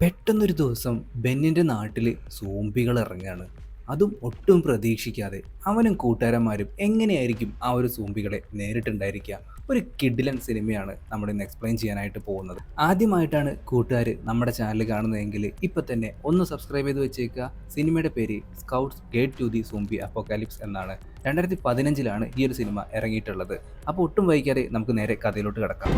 പെട്ടെന്നൊരു ദിവസം ബെന്നിൻ്റെ നാട്ടിൽ സോംബികൾ ഇറങ്ങുകയാണ്. അതും ഒട്ടും പ്രതീക്ഷിക്കാതെ. അവനും കൂട്ടുകാരന്മാരും എങ്ങനെയായിരിക്കും ആ ഒരു സോംബികളെ നേരിട്ടുണ്ടായിരിക്കുക? ഒരു കിഡിലൻ സിനിമയാണ് നമ്മൾ ഇന്ന് എക്സ്പ്ലെയിൻ ചെയ്യാനായിട്ട് പോകുന്നത്. ആദ്യമായിട്ടാണ് കൂട്ടുകാർ നമ്മുടെ ചാനൽ കാണുന്നതെങ്കിൽ ഇപ്പം തന്നെ ഒന്ന് സബ്സ്ക്രൈബ് ചെയ്ത് വെച്ചേക്കുക. സിനിമയുടെ പേര് Scouts Guide to the Zombie Apocalypse എന്നാണ്. 2015 ഈ ഒരു സിനിമ ഇറങ്ങിയിട്ടുള്ളത്. അപ്പോൾ ഒട്ടും വൈകാതെ നമുക്ക് നേരെ കഥയിലോട്ട് കിടക്കാം.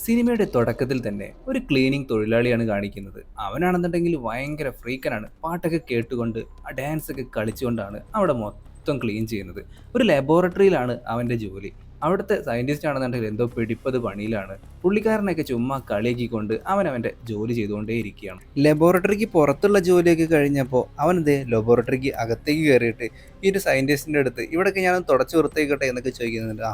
സിനിമയുടെ തുടക്കത്തിൽ തന്നെ ഒരു ക്ലീനിങ് തൊഴിലാളിയാണ് കാണിക്കുന്നത്. അവനാണെന്നുണ്ടെങ്കിൽ ഭയങ്കര ഫ്രീക്കനാണ്. പാട്ടൊക്കെ കേട്ടുകൊണ്ട് ആ ഡാൻസ് ഒക്കെ കളിച്ചുകൊണ്ടാണ് അവിടെ മൊത്തം ക്ലീൻ ചെയ്യുന്നത്. ഒരു ലബോറട്ടറിയിലാണ് അവൻ്റെ ജോലി. അവിടുത്തെ സയൻറ്റിസ്റ്റ് ആണെന്നുണ്ടെങ്കിൽ എന്തോ പിടിപ്പത് പണിയിലാണ്. പുള്ളിക്കാരനൊക്കെ ചുമ്മാ കളിയാക്കിക്കൊണ്ട് അവൻ്റെ ജോലി ചെയ്തുകൊണ്ടേ ഇരിക്കുകയാണ്. ലബോറട്ടറിക്ക് പുറത്തുള്ള ജോലിയൊക്കെ കഴിഞ്ഞപ്പോൾ അവനത് ലബോറട്ടറിക്ക് അകത്തേക്ക് കയറിയിട്ട് ഈ ഒരു സയൻറ്റിസ്റ്റിൻ്റെ അടുത്ത് ഇവിടെയൊക്കെ ഞാൻ തുടച്ചു വൃത്തിയാക്കട്ടെ എന്നൊക്കെ ചോദിക്കുന്നുണ്ട്.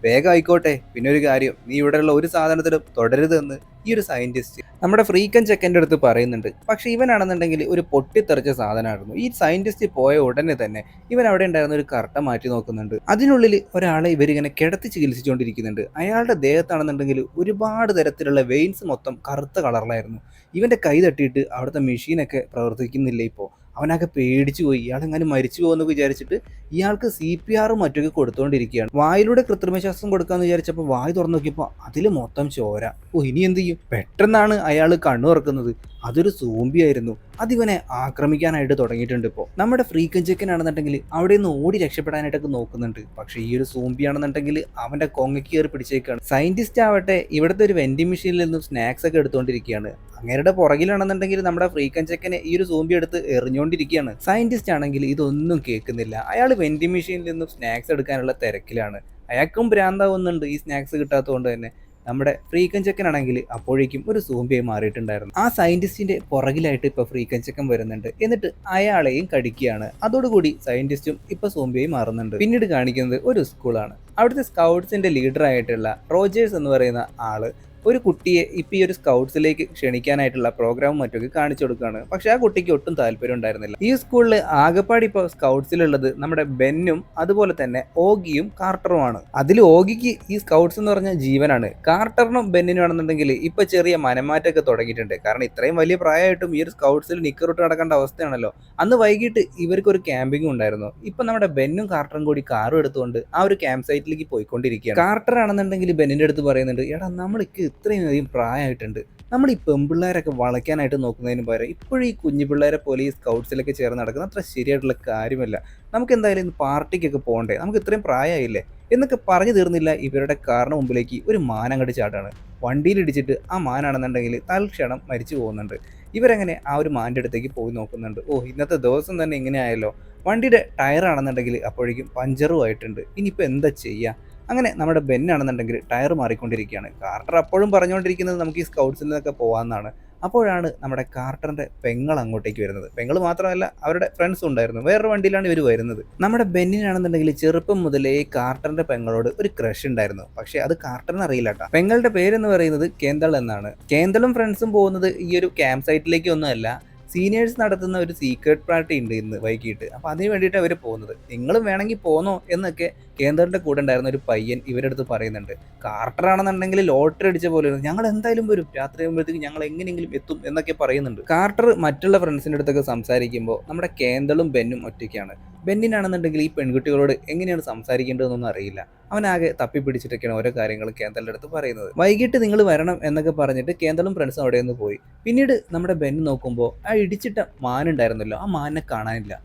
വേഗം ആയിക്കോട്ടെ, പിന്നെ ഒരു കാര്യം, നീ ഇവിടെയുള്ള ഒരു സാധനത്തിലും തുടരുതെന്ന് ഈ ഒരു സയൻറ്റിസ്റ്റ് നമ്മുടെ ഫ്രീക്കൻ ചെക്കൻ്റെ അടുത്ത് പറയുന്നുണ്ട്. പക്ഷെ ഇവനാണെന്നുണ്ടെങ്കിൽ ഒരു പൊട്ടിത്തെറിച്ച സാധനമായിരുന്നു. ഈ സയൻറ്റിസ്റ്റ് പോയ ഉടനെ തന്നെ ഇവൻ അവിടെ ഉണ്ടായിരുന്ന ഒരു കർട്ട മാറ്റി നോക്കുന്നുണ്ട്. അതിനുള്ളിൽ ഒരാളെ ഇവരിങ്ങനെ കിടത്തി ചികിത്സിച്ചുകൊണ്ടിരിക്കുന്നുണ്ട്. അയാളുടെ ദേഹത്താണെന്നുണ്ടെങ്കിൽ ഒരുപാട് തരത്തിലുള്ള വെയിൻസ് മൊത്തം കറുത്ത കളറിലായിരുന്നു. ഇവൻ്റെ കൈ തട്ടിയിട്ട് അവിടുത്തെ മെഷീനൊക്കെ പ്രവർത്തിക്കുന്നില്ല. ഇപ്പോൾ അവനൊക്കെ പേടിച്ചു പോയി. ഇയാളെങ്ങനെ മരിച്ചു പോകുമെന്നൊക്കെ വിചാരിച്ചിട്ട് ഇയാൾക്ക് CPR മറ്റൊക്കെ കൊടുത്തുകൊണ്ടിരിക്കുകയാണ്. വായിലൂടെ കൃത്രിമശ്വാസം കൊടുക്കാമെന്ന് വിചാരിച്ചപ്പോൾ വായ് തുറന്നു നോക്കിയപ്പോൾ അതിൽ മൊത്തം ചോര. ഇനി എന്ത് ചെയ്യും? പെട്ടെന്നാണ് അയാൾ കണ്ണു തുറക്കുന്നത്. അതൊരു സോംബിയായിരുന്നു. അതിവനെ ആക്രമിക്കാനായിട്ട് തുടങ്ങിയിട്ടുണ്ട്. ഇപ്പോൾ നമ്മുടെ ഫ്രീക്കൻ ചെക്കനാണെന്നുണ്ടെങ്കിൽ അവിടെ നിന്ന് ഓടി രക്ഷപ്പെടാനായിട്ടൊക്കെ നോക്കുന്നുണ്ട്. പക്ഷേ ഈ ഒരു സോംബിയാണെന്നുണ്ടെങ്കിൽ അവൻ്റെ കൊങ്ങയ്ക്ക് കയറി പിടിച്ചേക്കാണ്. സയൻറ്റിസ്റ്റ് ആവട്ടെ ഇവിടുത്തെ ഒരു വെൻഡിങ് മെഷീനിൽ നിന്നും സ്നാക്സ് ഒക്കെ എടുത്തുകൊണ്ടിരിക്കുകയാണ്. അങ്ങേരുടെ പുറകിലാണെന്നുണ്ടെങ്കിൽ നമ്മുടെ ഫ്രീക്കൻ ചെക്കനെ ഈ ഒരു സോംബി എടുത്ത് എറിഞ്ഞുകൊണ്ടിരിക്കുകയാണ്. സയൻറ്റിസ്റ്റ് ആണെങ്കിൽ ഇതൊന്നും കേൾക്കുന്നില്ല. അയാൾ വെൻഡിങ് മെഷീനിൽ നിന്നും സ്നാക്സ് എടുക്കാനുള്ള തിരക്കിലാണ്. അയാൾക്കും ഭ്രാന്താവുന്നുണ്ട് ഈ സ്നാക്സ് കിട്ടാത്തതുകൊണ്ട് തന്നെ. നമ്മുടെ ഫ്രീക്കൻ ചെക്കനാണെങ്കിൽ അപ്പോഴേക്കും ഒരു സോംബിയായി മാറിയിട്ടുണ്ടായിരുന്നു. ആ സയൻറ്റിസ്റ്റിന്റെ പുറകിലായിട്ട് ഇപ്പോൾ ഫ്രീക്കൻ ചെക്കൻ വരുന്നുണ്ട്. എന്നിട്ട് അയാളെയും കടിക്കുകയാണ്. അതോടുകൂടി സയൻറ്റിസ്റ്റും ഇപ്പോൾ സോംബിയായി മാറുന്നുണ്ട്. പിന്നീട് കാണിക്കുന്നത് ഒരു സ്കൂളാണ്. അവിടുത്തെ സ്കൗട്ട്സിന്റെ ലീഡർ ആയിട്ടുള്ള റോജേഴ്സ് എന്ന് പറയുന്ന ആള് ഒരു കുട്ടിയെ ഇപ്പം ഈ ഒരു സ്കൗട്ട്സിലേക്ക് ക്ഷണിക്കാനായിട്ടുള്ള പ്രോഗ്രാമും മറ്റൊക്കെ കാണിച്ചു കൊടുക്കുകയാണ്. പക്ഷെ ആ കുട്ടിക്ക് ഒട്ടും താല്പര്യം ഉണ്ടായിരുന്നില്ല. ഈ സ്കൂളിൽ ആകെപ്പാടി ഇപ്പോൾ സ്കൗട്ട്സിലുള്ളത് നമ്മുടെ ബെന്നും അതുപോലെ തന്നെ ഓഗിയും കാർട്ടറുമാണ്. അതിൽ ഓഗിക്ക് ഈ സ്കൗട്ട്സ് എന്ന് പറഞ്ഞ ജീവനാണ്. കാർട്ടറിനും ബെന്നിനും ആണെന്നുണ്ടെങ്കിൽ ഇപ്പൊ ചെറിയ മനമാറ്റമൊക്കെ തുടങ്ങിയിട്ടുണ്ട്. കാരണം ഇത്രയും വലിയ പ്രായമായിട്ടും ഈ ഒരു സ്കൗട്ട്സിൽ നിക്കറിട്ട് നടക്കേണ്ട അവസ്ഥയാണല്ലോ. അന്ന് വൈകിട്ട് ഇവർക്ക് ഒരു ക്യാമ്പിംഗ് ഉണ്ടായിരുന്നു. ഇപ്പൊ നമ്മുടെ ബെന്നും കാർട്ടറും കൂടി കാറും എടുത്തുകൊണ്ട് ആ ഒരു ക്യാമ്പ് സൈറ്റിലേക്ക് പോയിക്കൊണ്ടിരിക്കുകയാണ്. കാർട്ടർ ആണെന്നുണ്ടെങ്കിൽ ബെന്നിന്റെ അടുത്ത് പറയുന്നുണ്ട്, എടാ നമ്മൾക്ക് ഇത്രയും അധികം പ്രായമായിട്ടുണ്ട്. നമ്മൾ ഈ പെൺപിള്ളേരൊക്കെ വളയ്ക്കാനായിട്ട് നോക്കുന്നതിന് പകരം ഇപ്പോഴും ഈ കുഞ്ഞു പിള്ളേരെ പോലെ ഈ സ്കൗട്ട്സിലൊക്കെ ചേർന്ന് നടക്കുന്ന അത്ര ശരിയായിട്ടുള്ള കാര്യമല്ല. നമുക്ക് എന്തായാലും ഇന്ന് പാർട്ടിക്കൊക്കെ പോകണ്ടേ, നമുക്ക് ഇത്രയും പ്രായമായില്ലേ എന്നൊക്കെ പറഞ്ഞു തീർന്നില്ല. ഇവരുടെ കാറിന് മുമ്പിലേക്ക് ഒരു മാൻ അങ്ങോട്ട് ചാടാണ്. വണ്ടിയിലിടിച്ചിട്ട് ആ മാനാണെന്നുണ്ടെങ്കിൽ തൽക്ഷണം മരിച്ചു പോകുന്നുണ്ട്. ഇവരങ്ങനെ ആ ഒരു മാൻ്റെ അടുത്തേക്ക് പോയി നോക്കുന്നുണ്ട്. ഇന്നത്തെ ദിവസം തന്നെ ഇങ്ങനെ ആയല്ലോ. വണ്ടിയുടെ ടയറാണെന്നുണ്ടെങ്കിൽ അപ്പോഴേക്കും പഞ്ചറും ആയിട്ടുണ്ട്. ഇനിയിപ്പോൾ എന്താ ചെയ്യുക? അങ്ങനെ നമ്മുടെ ബെന്നാണെന്നുണ്ടെങ്കിൽ ടയർ മാറിക്കൊണ്ടിരിക്കുകയാണ്. കാർട്ടർ അപ്പോഴും പറഞ്ഞുകൊണ്ടിരിക്കുന്നത് നമുക്ക് ഈ സ്കൗട്ട്സിൽ നിന്നൊക്കെ പോകാമെന്നാണ്. അപ്പോഴാണ് നമ്മുടെ കാർട്ടറിൻ്റെ പെങ്ങൾ അങ്ങോട്ടേക്ക് വരുന്നത്. പെങ്ങൾ മാത്രമല്ല, അവരുടെ ഫ്രണ്ട്സും ഉണ്ടായിരുന്നു. വേറൊരു വണ്ടിയിലാണ് ഇവർ വരുന്നത്. നമ്മുടെ ബെന്നിനാണെന്നുണ്ടെങ്കിൽ ചെറുപ്പം മുതലേ കാർട്ടറിൻ്റെ പെങ്ങളോട് ഒരു ക്രഷ് ഉണ്ടായിരുന്നു. പക്ഷേ അത് കാർട്ടറിന് അറിയില്ല കേട്ടോ. പെങ്ങളുടെ പേരെന്ന് പറയുന്നത് കേന്തൾ എന്നാണ്. കേന്തളും ഫ്രണ്ട്സും പോകുന്നത് ഈ ഒരു ക്യാമ്പ് സൈറ്റിലേക്കൊന്നും അല്ല, സീനിയേഴ്സ് നടത്തുന്ന ഒരു സീക്രട്ട് പാർട്ടി ഉണ്ട് ഇന്ന് വൈകിട്ട്. അപ്പോൾ അതിന് വേണ്ടിയിട്ട് അവർ പോകുന്നത്. നിങ്ങളും വേണമെങ്കിൽ പോന്നോ എന്നൊക്കെ കേന്ദ്രൻ്റെ കൂടെ ഉണ്ടായിരുന്ന ഒരു പയ്യൻ ഇവരുടെ അടുത്ത് പറയുന്നുണ്ട്. കാർട്ടർ ആണെന്നുണ്ടെങ്കിൽ ലോട്ടറി അടിച്ച പോലെ ഞങ്ങൾ എന്തായാലും വരും, രാത്രി ആകുമ്പോഴത്തേക്ക് ഞങ്ങൾ എങ്ങനെയെങ്കിലും എത്തും എന്നൊക്കെ പറയുന്നുണ്ട്. കാർട്ടർ മറ്റുള്ള ഫ്രണ്ട്സിൻ്റെ അടുത്തൊക്കെ സംസാരിക്കുമ്പോൾ നമ്മുടെ കേന്തളും ബെന്നും ഒറ്റയ്ക്കാണ്. ബെന്നിനാണെന്നുണ്ടെങ്കിൽ ഈ പെൺകുട്ടികളോട് എങ്ങനെയാണ് സംസാരിക്കേണ്ടതെന്നൊന്നും അറിയില്ല. അവനാകെ തപ്പിപ്പിടിച്ചിട്ടൊക്കെയാണ് ഓരോ കാര്യങ്ങൾ കേന്തളിൻ്റെ അടുത്ത് പറയുന്നത്. വൈകിട്ട് നിങ്ങൾ വരണം എന്നൊക്കെ പറഞ്ഞിട്ട് കേന്തളും ഫ്രണ്ട്സും അവിടെ നിന്ന് പോയി. പിന്നീട് നമ്മുടെ ബെന്ന് നോക്കുമ്പോൾ ആ ഇടിച്ചിട്ട മാനുണ്ടായിരുന്നല്ലോ, ആ മാനിനെ കാണാനില്ല.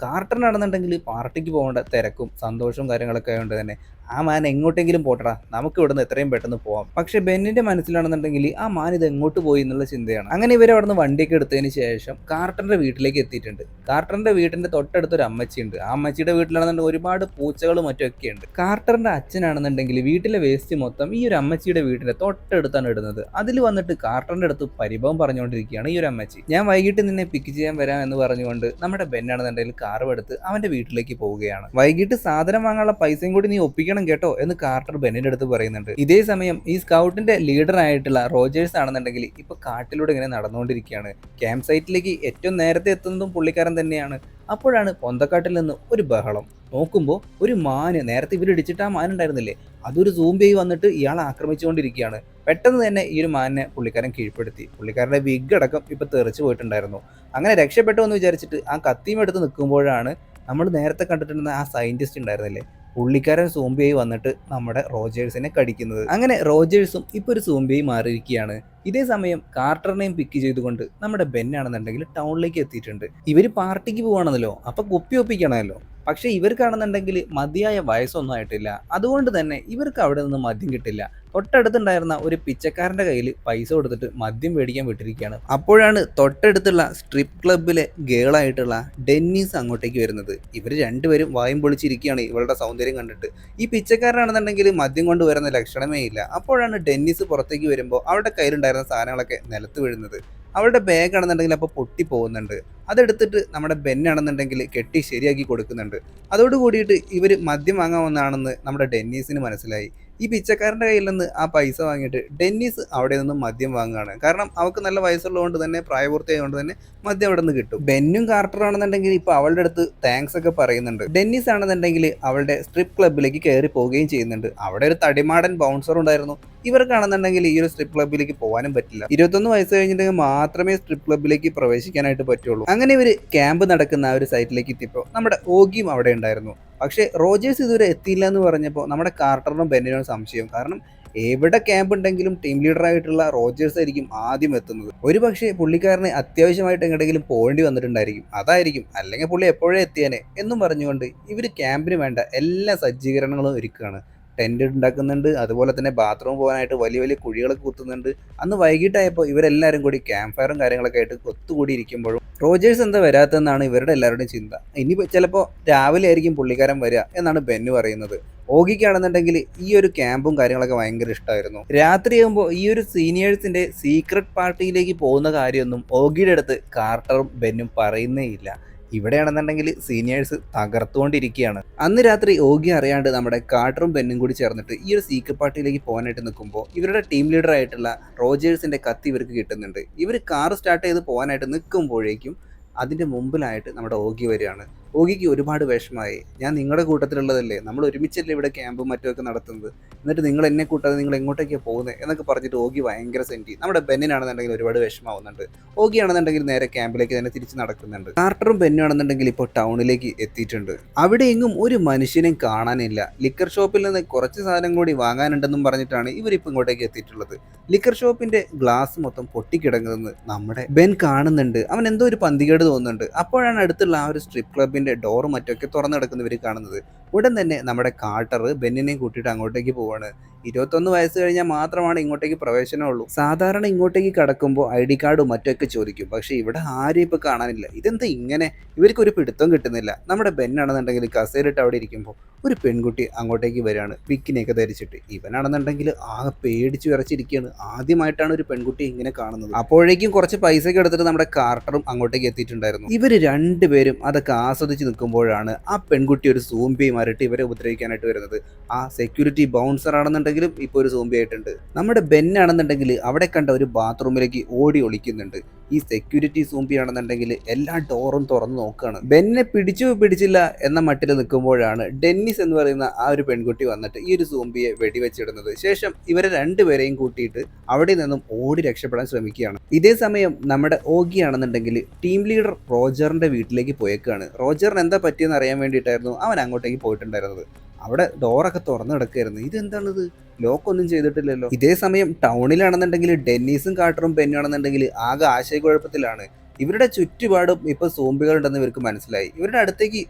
കാർട്ടറിനാണെന്നുണ്ടെങ്കിൽ പാർട്ടിക്ക് പോകേണ്ട തിരക്കും സന്തോഷവും കാര്യങ്ങളൊക്കെ ആയതുകൊണ്ട് തന്നെ ആ മാൻ എങ്ങോട്ടെങ്കിലും പോട്ടടാ, നമുക്ക് ഇവിടുന്ന് എത്രയും പെട്ടെന്ന് പോവാം. പക്ഷെ ബെന്നിന്റെ മനസ്സിലാണെന്നുണ്ടെങ്കിൽ ആ മാൻ ഇത് എങ്ങോട്ട് പോയി എന്നുള്ള ചിന്തയാണ്. അങ്ങനെ ഇവർ അവിടുന്ന് വണ്ടിയൊക്കെ എടുത്തതിന് ശേഷം കാർട്ടറിന്റെ വീട്ടിലേക്ക് എത്തിയിട്ടുണ്ട്. കാർട്ടറിന്റെ വീട്ടിന്റെ തൊട്ടടുത്തൊരു അമ്മച്ചിയുണ്ട്. ആ അമ്മച്ചിയുടെ വീട്ടിലാണെന്നുണ്ടെങ്കിൽ ഒരുപാട് പൂച്ചകളും മറ്റൊക്കെ ഉണ്ട്. കാർട്ടറിന്റെ അച്ഛനാണെന്നുണ്ടെങ്കിൽ വീട്ടിലെ വേസ്റ്റ് മൊത്തം ഈ ഒരു അമ്മച്ചിയുടെ വീട്ടിന്റെ തൊട്ടടുത്താണ് ഇടുന്നത്. അതിൽ വന്നിട്ട് കാർട്ടറിന്റെ അടുത്ത് പരിഭവം പറഞ്ഞുകൊണ്ടിരിക്കുകയാണ് ഈ ഒരു അമ്മച്ചി. ഞാൻ വൈകിട്ട് നിന്നെ പിക്ക് ചെയ്യാൻ വരാം എന്ന് പറഞ്ഞുകൊണ്ട് നമ്മുടെ ബെന്നാണെന്നുണ്ടെങ്കിൽ കാറും എടുത്ത് അവന്റെ വീട്ടിലേക്ക് പോവുകയാണ്. വൈകിട്ട് സാധനം വാങ്ങാനുള്ള പൈസയും കൂടി നീ ഒപ്പിക്കണം സൂക്ഷിക്കണം കേട്ടോ എന്ന് കാർട്ടർ ബെന്നിന്റെ അടുത്ത് പറയുന്നുണ്ട്. ഇതേ സമയം ഈ സ്കൗട്ടിന്റെ ലീഡർ ആയിട്ടുള്ള റോജേഴ്സ് ആണെന്നുണ്ടെങ്കിൽ ഇപ്പൊ കാട്ടിലൂടെ ഇങ്ങനെ നടന്നുകൊണ്ടിരിക്കുകയാണ്. ക്യാമ്പ് സൈറ്റിലേക്ക് ഏറ്റവും നേരത്തെ എത്തുന്നതും പുള്ളിക്കാരൻ തന്നെയാണ്. അപ്പോഴാണ് പൊന്തക്കാട്ടിൽ നിന്ന് ഒരു ബഹളം. നോക്കുമ്പോൾ ഒരു മാന്, നേരത്തെ ഇവരിടിച്ചിട്ട് ആ മാൻ ഉണ്ടായിരുന്നില്ലേ, അതൊരു സൂംബിയായി വന്നിട്ട് ഇയാളെ ആക്രമിച്ചുകൊണ്ടിരിക്കുകയാണ്. പെട്ടെന്ന് തന്നെ ഈ ഒരു മാനിനെ പുള്ളിക്കാരൻ കീഴ്പ്പെടുത്തി. പുള്ളിക്കാരൻ്റെ വിഗ് അടക്കം ഇപ്പൊ തെറിച്ചു പോയിട്ടുണ്ടായിരുന്നു. അങ്ങനെ രക്ഷപ്പെട്ടു എന്ന് വിചാരിച്ചിട്ട് ആ കത്തിയും എടുത്ത് നിൽക്കുമ്പോഴാണ് നമ്മൾ നേരത്തെ കണ്ടിട്ടുണ്ടെന്ന ആ സയന്റിസ്റ്റ് ഉണ്ടായിരുന്നില്ലേ, പുള്ളിക്കാരൻ സൂംബിയായി വന്നിട്ട് നമ്മുടെ റോജേഴ്സിനെ കടിക്കുന്നത്. അങ്ങനെ റോജേഴ്സും ഇപ്പൊ ഒരു സൂംബിയായി മാറിയിരിക്കുകയാണ്. ഇതേ സമയം കാർട്ടറിനെയും പിക്ക് ചെയ്തുകൊണ്ട് നമ്മുടെ ബെന്നാണെന്നുണ്ടെങ്കിൽ ടൗണിലേക്ക് എത്തിയിട്ടുണ്ട്. ഇവര് പാർട്ടിക്ക് പോവാണെന്നല്ലോ, അപ്പൊ കുപ്പി ഒപ്പിക്കണമല്ലോ. പക്ഷെ ഇവർക്കാണെന്നുണ്ടെങ്കിൽ മതിയായ വയസ്സൊന്നും ആയിട്ടില്ല. അതുകൊണ്ട് തന്നെ ഇവർക്ക് അവിടെ നിന്ന് മദ്യം കിട്ടില്ല. തൊട്ടടുത്തുണ്ടായിരുന്ന ഒരു പിച്ചക്കാരന്റെ കയ്യിൽ പൈസ കൊടുത്തിട്ട് മദ്യം മേടിക്കാൻ വിട്ടിരിക്കുകയാണ്. അപ്പോഴാണ് തൊട്ടടുത്തുള്ള സ്ട്രിപ്പ് ക്ലബിലെ ഗേളായിട്ടുള്ള ഡെന്നീസ് അങ്ങോട്ടേക്ക് വരുന്നത്. ഇവർ രണ്ടുപേരും വായും പൊളിച്ചിരിക്കുകയാണ് ഇവളുടെ സൗന്ദര്യം കണ്ടിട്ട്. ഈ പിച്ചക്കാരനാണെന്നുണ്ടെങ്കിൽ മദ്യം കൊണ്ട് വരുന്ന ലക്ഷണമേ ഇല്ല. അപ്പോഴാണ് ഡെന്നീസ് പുറത്തേക്ക് വരുമ്പോൾ അവരുടെ കയ്യിലുണ്ടായിരുന്ന സാധനങ്ങളൊക്കെ നിലത്ത് വീഴുന്നത്. അവളുടെ ബാഗ് ആണെന്നുണ്ടെങ്കിൽ അപ്പോൾ പൊട്ടി പോകുന്നുണ്ട്. അതെടുത്തിട്ട് നമ്മുടെ ബെന്നാണെന്നുണ്ടെങ്കിൽ കെട്ടി ശരിയാക്കി കൊടുക്കുന്നുണ്ട്. അതോടുകൂടിയിട്ട് ഇവർ മദ്യം വാങ്ങാൻ വന്നതാണെന്ന് നമ്മുടെ ഡെന്നീസിന് മനസ്സിലായി. ഈ പിച്ചക്കാരൻ്റെ കയ്യിൽ നിന്ന് ആ പൈസ വാങ്ങിയിട്ട് ഡെന്നീസ് അവിടെ നിന്ന് മദ്യം വാങ്ങുകയാണ്. കാരണം അവൾക്ക് നല്ല വയസ്സുള്ളതുകൊണ്ട് തന്നെ, പ്രായപൂർത്തിയായതുകൊണ്ട് തന്നെ മദ്യം അവിടെ നിന്ന് കിട്ടും. ബെന്നും കാർട്ടറാണെന്നുണ്ടെങ്കിൽ ഇപ്പോൾ അവളുടെ അടുത്ത് താങ്ക്സ് ഒക്കെ പറയുന്നുണ്ട്. ഡെന്നീസ് ആണെന്നുണ്ടെങ്കിൽ അവളുടെ സ്ട്രിപ്പ് ക്ലബിലേക്ക് കയറി പോവുകയും ചെയ്യുന്നുണ്ട്. അവിടെ ഒരു തടിമാടൻ ബൗൺസർ ഉണ്ടായിരുന്നു. ഇവർക്കാണെന്നുണ്ടെങ്കിൽ ഈ ഒരു സ്ട്രിപ്പ് ക്ലബിലേക്ക് പോകാനും പറ്റില്ല. 21 വയസ്സ് കഴിഞ്ഞിട്ടുണ്ടെങ്കിൽ മാത്രമേ സ്ട്രിപ്പ് ക്ലബിലേക്ക് പ്രവേശിക്കാനായിട്ട് പറ്റുള്ളൂ. അങ്ങനെ ഇവർ ക്യാമ്പ് നടക്കുന്ന ആ ഒരു സൈറ്റിലേക്ക് എത്തിയപ്പോൾ നമ്മുടെ ഓഗിയും അവിടെ ഉണ്ടായിരുന്നു. പക്ഷേ റോജേഴ്സ് ഇതുവരെ എത്തിയില്ല എന്ന് പറഞ്ഞപ്പോൾ നമ്മുടെ കാർട്ടറിനും ബെന്നിനും സംശയം. കാരണം എവിടെ ക്യാമ്പ് ഉണ്ടെങ്കിലും ടീം ലീഡറായിട്ടുള്ള റോജേഴ്സ് ആയിരിക്കും ആദ്യം എത്തുന്നത്. ഒരു പക്ഷേ പുള്ളിക്കാരന് അത്യാവശ്യമായിട്ട് എങ്ങോട്ടെങ്കിലും പോകേണ്ടി വന്നിട്ടുണ്ടായിരിക്കും, അതായിരിക്കും. അല്ലെങ്കിൽ പുള്ളി എപ്പോഴേ എത്തിയാനെ എന്നും പറഞ്ഞുകൊണ്ട് ഇവർ ക്യാമ്പിന് വേണ്ട എല്ലാ സജ്ജീകരണങ്ങളും ഒരുക്കുകയാണ്. ടെന്റ് ഉണ്ടാക്കുന്നുണ്ട്, അതുപോലെ തന്നെ ബാത്റൂം പോകാനായിട്ട് വലിയ വലിയ കുഴികളൊക്കെ കുത്തുന്നുണ്ട്. അന്ന് വൈകിട്ടായപ്പോൾ ഇവരെല്ലാവരും കൂടി ക്യാമ്പ് ഫയറും കാര്യങ്ങളൊക്കെ ആയിട്ട് ഒത്തുകൂടി ഇരിക്കുമ്പോഴും റോജേഴ്സ് എന്താ വരാത്തതെന്നാണ് ഇവരുടെ എല്ലാവരുടെയും ചിന്ത. ഇനി ചിലപ്പോൾ രാവിലെ ആയിരിക്കും പുള്ളിക്കാരൻ വരിക എന്നാണ് ബെന്ന് പറയുന്നത്. ഓഗിക്കാണെന്നുണ്ടെങ്കിൽ ഈ ഒരു ക്യാമ്പും കാര്യങ്ങളൊക്കെ ഭയങ്കര ഇഷ്ടമായിരുന്നു. രാത്രിയാകുമ്പോൾ ഈ ഒരു സീനിയേഴ്സിന്റെ സീക്രട്ട് പാർട്ടിയിലേക്ക് പോകുന്ന കാര്യമൊന്നും ഓഗിയുടെ അടുത്ത് കാർട്ടറും ബെന്നും പറയുന്നേ ഇല്ല. ഇവിടെയാണെന്നുണ്ടെങ്കിൽ സീനിയേഴ്സ് തകർത്തുകൊണ്ടിരിക്കുകയാണ്. അന്ന് രാത്രി ഓഗി അറിയാണ്ട് നമ്മുടെ കാർട്ടറും ബെന്നും കൂടി ചേർന്നിട്ട് ഈ ഒരു സീക്രട്ട് പാർട്ടിയിലേക്ക് പോകാനായിട്ട് നിൽക്കുമ്പോൾ ഇവരുടെ ടീം ലീഡർ ആയിട്ടുള്ള റോജേഴ്സിന്റെ കത്തി ഇവർക്ക് കിട്ടുന്നുണ്ട്. ഇവർ കാർ സ്റ്റാർട്ട് ചെയ്ത് പോകാനായിട്ട് നിൽക്കുമ്പോഴേക്കും അതിൻ്റെ മുമ്പിലായിട്ട് നമ്മുടെ ഓഗി വരികയാണ്. ഓഗിക്ക് ഒരുപാട് വിഷമമായി. ഞാൻ നിങ്ങളുടെ കൂട്ടത്തിലുള്ളതല്ലേ, നമ്മൾ ഒരുമിച്ചല്ലേ ഇവിടെ ക്യാമ്പും മറ്റുമൊക്കെ നടത്തുന്നത്, എന്നിട്ട് നിങ്ങൾ എന്നെ കൂട്ടാതെ നിങ്ങൾ എങ്ങോട്ടേക്കാണ് പോകുന്നത് എന്നൊക്കെ പറഞ്ഞിട്ട് ഓഗി ഭയങ്കര സെൻറ്റി. നമ്മുടെ ബെന്നിനാണെന്നുണ്ടെങ്കിൽ ഒരുപാട് വിഷമാവുന്നുണ്ട്. ഓഗി ആണെന്നുണ്ടെങ്കിൽ നേരെ ക്യാമ്പിലേക്ക് തന്നെ തിരിച്ച് നടക്കുന്നുണ്ട്. കാർട്ടറും ബെന്നും ആണെന്നുണ്ടെങ്കിൽ ഇപ്പോൾ ടൗണിലേക്ക് എത്തിയിട്ടുണ്ട്. അവിടെ എങ്ങും ഒരു മനുഷ്യനെയും കാണാനില്ല. ലിക്കർ ഷോപ്പിൽ നിന്ന് കുറച്ച് സാധനം കൂടി വാങ്ങാനുണ്ടെന്നും പറഞ്ഞിട്ടാണ് ഇവരിപ്പോൾ ഇങ്ങോട്ടേക്ക് എത്തിയിട്ടുള്ളത്. ലിക്കർ ഷോപ്പിന്റെ ഗ്ലാസ് മൊത്തം പൊട്ടിക്കിടങ്ങുന്നത് നമ്മുടെ ബെൻ കാണുന്നുണ്ട്. അവൻ എന്തോ ഒരു പന്തികേട് തോന്നുന്നുണ്ട്. അപ്പോഴാണ് അടുത്തുള്ള ആ ഒരു സ്ട്രിപ്പ് ക്ലബിന്റെ ഡോറും മറ്റൊക്കെ തുറന്നു കിടക്കുന്നവർ കാണുന്നത്. ഉടൻ തന്നെ നമ്മുടെ കാർട്ടർ ബെന്നിനെയും കൂട്ടിയിട്ട് അങ്ങോട്ടേക്ക് പോവാണ്. 21 വയസ്സ് കഴിഞ്ഞാൽ മാത്രമാണ് ഇങ്ങോട്ടേക്ക് പ്രവേശനമുള്ളൂ. സാധാരണ ഇങ്ങോട്ടേക്ക് കടക്കുമ്പോൾ ID കാർഡും മറ്റൊക്കെ ചോദിക്കും. പക്ഷെ ഇവിടെ ആരും ഇപ്പൊ കാണാനില്ല. ഇതെന്താ ഇങ്ങനെ? ഇവർക്ക് ഒരു പിടുത്തം കിട്ടുന്നില്ല. നമ്മുടെ ബെന്നാണെന്നുണ്ടെങ്കിൽ കസേരയിട്ട് അവിടെ ഇരിക്കുമ്പോൾ ഒരു പെൺകുട്ടി അങ്ങോട്ടേക്ക് വരികയാണ്, വിക്കിനെയൊക്കെ ധരിച്ചിട്ട്. ഇവനാണെന്നുണ്ടെങ്കിൽ ആകെ പേടിച്ച് വിറച്ചിരിക്കുകയാണ്. ആദ്യമായിട്ടാണ് ഒരു പെൺകുട്ടി ഇങ്ങനെ കാണുന്നത്. അപ്പോഴേക്കും കുറച്ച് പൈസയൊക്കെ എടുത്തിട്ട് നമ്മുടെ കാർട്ടറും അങ്ങോട്ടേക്ക് എത്തിയിട്ടുണ്ടായിരുന്നു. ഇവര് രണ്ടുപേരും അതൊക്കെ ആസ്വദിച്ച് നിൽക്കുമ്പോഴാണ് ആ പെൺകുട്ടി ഒരു സൂംബിയായി മാറിയിട്ട് ഇവരെ ഉപദ്രവിക്കാനായിട്ട് വരുന്നത്. ആ സെക്യൂരിറ്റി ബൗൺസർ ആണെന്നുണ്ടെങ്കിലും ഇപ്പോൾ ഒരു സൂംബി ആയിട്ടുണ്ട്. നമ്മുടെ ബെന്നാണെന്നുണ്ടെങ്കിൽ അവിടെ കണ്ട ഒരു ബാത്റൂമിലേക്ക് ഓടി ഒളിക്കുന്നുണ്ട്. ഈ സെക്യൂരിറ്റി സൂംബി ആണെന്നുണ്ടെങ്കിൽ എല്ലാ ഡോറും തുറന്ന് നോക്കുകയാണ്. ബെന്നെ പിടിച്ചില്ല എന്ന മട്ടിൽ നിൽക്കുമ്പോഴാണ് ഡെന്നിസ് എന്ന് പറയുന്ന ആ ഒരു പെൺകുട്ടി വന്നിട്ട് ഈ ഒരു സൂംബിയെ വെടിവെച്ചിടുന്നത്. ശേഷം ഇവരെ രണ്ടുപേരെയും കൂട്ടിയിട്ട് അവിടെ നിന്നും ഓടി രക്ഷപ്പെടാൻ ശ്രമിക്കുകയാണ്. ഇതേ സമയം നമ്മുടെ ഓഗി ആണെന്നുണ്ടെങ്കിൽ ടീം ലീഡർ റോജറിന്റെ വീട്ടിലേക്ക് പോയേക്കാണ്. റോജറിന് എന്താ പറ്റിയെന്ന് അറിയാൻ വേണ്ടിയിട്ടായിരുന്നു അവൻ അങ്ങോട്ടേക്ക് പോയിട്ടുണ്ടായിരുന്നത്. അവിടെ ഡോറൊക്കെ തുറന്നു കിടക്കായിരുന്നു. ഇതെന്താണിത്, ലോക്കൊന്നും ചെയ്തിട്ടില്ലല്ലോ. ഇതേ സമയം ടൗണിലാണെന്നുണ്ടെങ്കിൽ ഡെന്നീസും കാർട്ടറും ബെന്നും ആണെന്നുണ്ടെങ്കിൽ ആകെ ആശയക്കുഴപ്പത്തിലാണ്. ഇവരുടെ ചുറ്റുപാടും ഇപ്പൊ സോംബികളുണ്ടെന്ന് ഇവർക്ക് മനസ്സിലായി. ഇവരുടെ അടുത്തേക്ക്